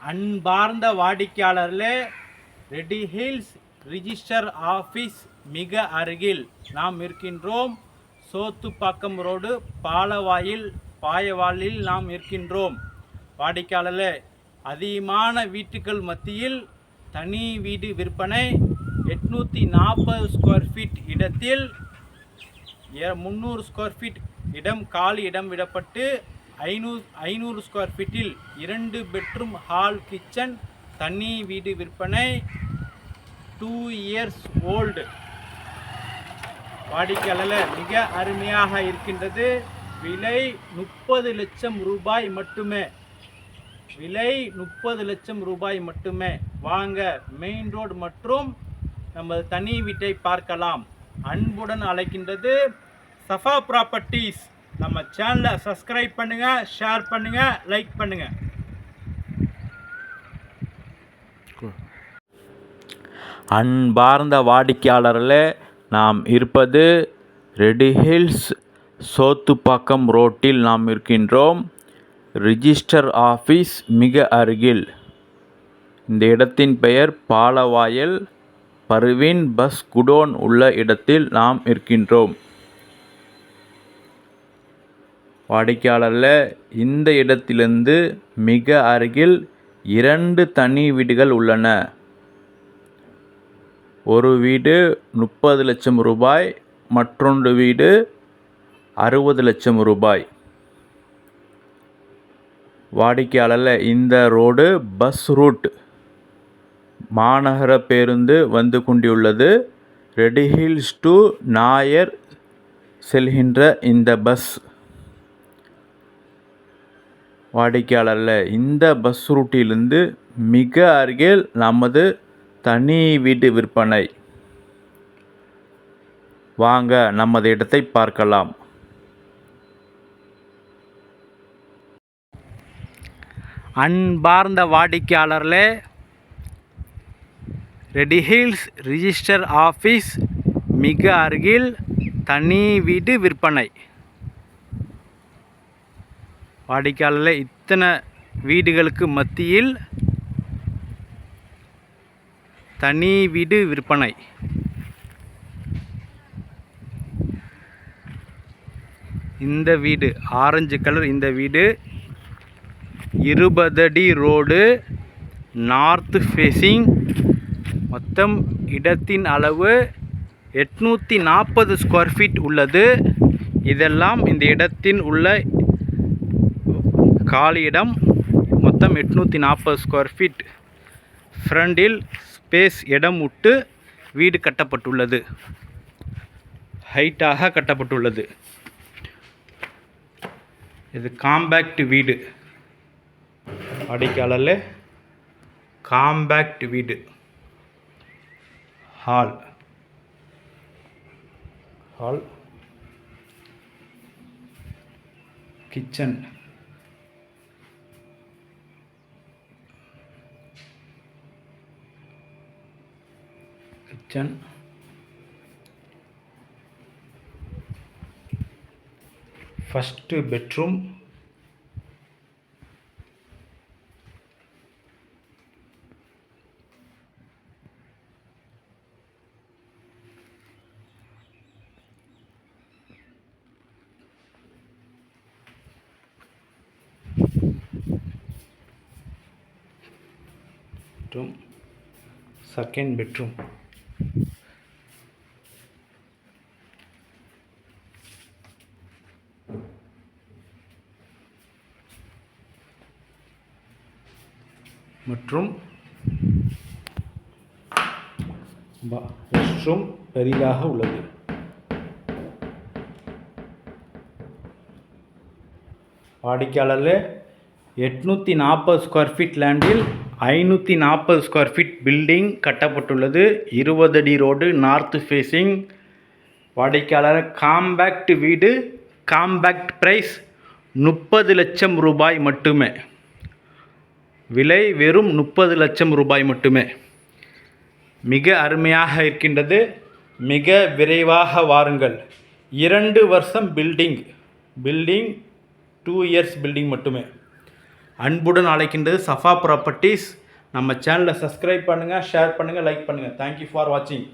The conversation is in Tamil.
அன்பார்ந்த வாடிக்கையாளர்களே, ரெடி ஹில்ஸ் ரிஜிஸ்டர் ஆஃபீஸ் மிக அருகில் நாம் இருக்கின்றோம். சோத்துப்பாக்கம் ரோடு பாயவாயில் நாம் இருக்கின்றோம். வாடிக்கையாளர்களே, அதிகமான வீட்டுகள் மத்தியில் தனி வீடு விற்பனை 840 ஸ்கொயர் ஃபீட் இடத்தில் 300 ஸ்கொயர் ஃபீட் இடம் காலி இடம் விடப்பட்டு 500 ஸ்கொயர் ஃபீட்டில் 2 பெட்ரூம் ஹால் கிச்சன் தனி வீடு விற்பனை 2 இயர்ஸ் ஓல்டு. வாடிக்கையாளர் மிக அருமையாக இருக்கின்றது. விலை 30 லட்சம் ரூபாய் மட்டுமே. விலை 30 லட்சம் ரூபாய் மட்டுமே. வாங்க, மெயின் ரோடு மற்றும் நமது தனி வீட்டை பார்க்கலாம். அன்புடன் அழைக்கின்றது சஃபா ப்ராப்பர்ட்டிஸ். நம்ம சேனலை சப்ஸ்கிரைப் பண்ணுங்க, ஷேர் பண்ணுங்க, லைக் பண்ணுங்க. அன்பார்ந்த வாடிக்கையாளர்களே, நாம் இருப்பது ரெடி ஹில்ஸ் சோத்துப்பாக்கம் ரோட்டில் நாம் இருக்கின்றோம். ரிஜிஸ்டர் ஆஃபீஸ் மிக அருகில். இந்த இடத்தின் பெயர் பாலவாயல். பர்வீன் பஸ் குடோன் உள்ள இடத்தில் நாம் இருக்கின்றோம். வாடிக்கையாளரில் இந்த இடத்திலிருந்து மிக அருகில் 2 தனி வீடுகள் உள்ளன. ஒரு வீடு 30 லட்சம் ரூபாய், மற்றொன்று வீடு 60 லட்சம் ரூபாய். வாடிக்கையாளரில் இந்த ரோடு பஸ் ரூட், மாநகர பேருந்து வந்து கொண்டுள்ளது. ரெடி ஹில்ஸ் டு நாயர் செல்கின்ற இந்த பஸ். வாடிக்கையாளரில் இந்த பஸ் ரூட்டிலிருந்து மிக அருகில் நமது தனி வீடு விற்பனை. வாங்க, நமது இடத்தை பார்க்கலாம். அன்பார்ந்த வாடிக்கையாளர்களே, ரெடி ஹில்ஸ் ரிஜிஸ்டர் ஆஃபீஸ் மிக அருகில் தனி வீடு விற்பனை. வாடிக்கையாளர்களே, இத்தனை வீடுகளுக்கு மத்தியில் தனி வீடு விற்பனை. இந்த வீடு ஆரஞ்சு கலர். இந்த வீடு 20 அடி ரோடு, நார்த் ஃபேஸிங். மொத்தம் இடத்தின் அளவு 840 ஸ்கொயர் ஃபீட் உள்ளது. இதெல்லாம் இந்த இடத்தின் உள்ள காலி இடம். மொத்தம் 840 ஸ்கொயர் ஃபீட். ஃப்ரண்டில் ஸ்பேஸ் இடம் விட்டு வீடு கட்டப்பட்டுள்ளது. ஹைட்டாக கட்டப்பட்டுள்ளது. இது காம்பேக்ட் வீடு. வாடிக்கையாளர்ல காம்பேக்ட் வீடு. Hall kitchen, first bedroom, second bedroom, மற்றும் ரெஸ்ட் ரூம் பெரிதாக உள்ளது. வாடிக்கையாளரில் 840 ஸ்கொயர் ஃபீட் லேண்டில் 540 ஸ்கொயர் ஃபீட் பில்டிங் கட்டப்பட்டுள்ளது. 20 அடி ரோடு, நார்த் ஃபேஸிங். வாடிக்கையாளர் காம்பேக்ட் வீடு. காம்பேக்ட் ப்ரைஸ் 30 லட்சம் ரூபாய் மட்டுமே. விலை வெறும் 30 லட்சம் ரூபாய் மட்டுமே. மிக அருமையாக இருக்கின்றது. மிக விரைவாக வாருங்கள். 2 வருஷம் பில்டிங் 2 இயர்ஸ் பில்டிங் மட்டுமே. அன்புடன் அழைக்கின்றது சஃபா ப்ராப்பர்ட்டிஸ். நம்ம சேனலை சப்ஸ்கிரைப் பண்ணுங்கள், ஷேர் பண்ணுங்கள், லைக் பண்ணுங்கள். தேங்க்யூ ஃபார் வாட்சிங்.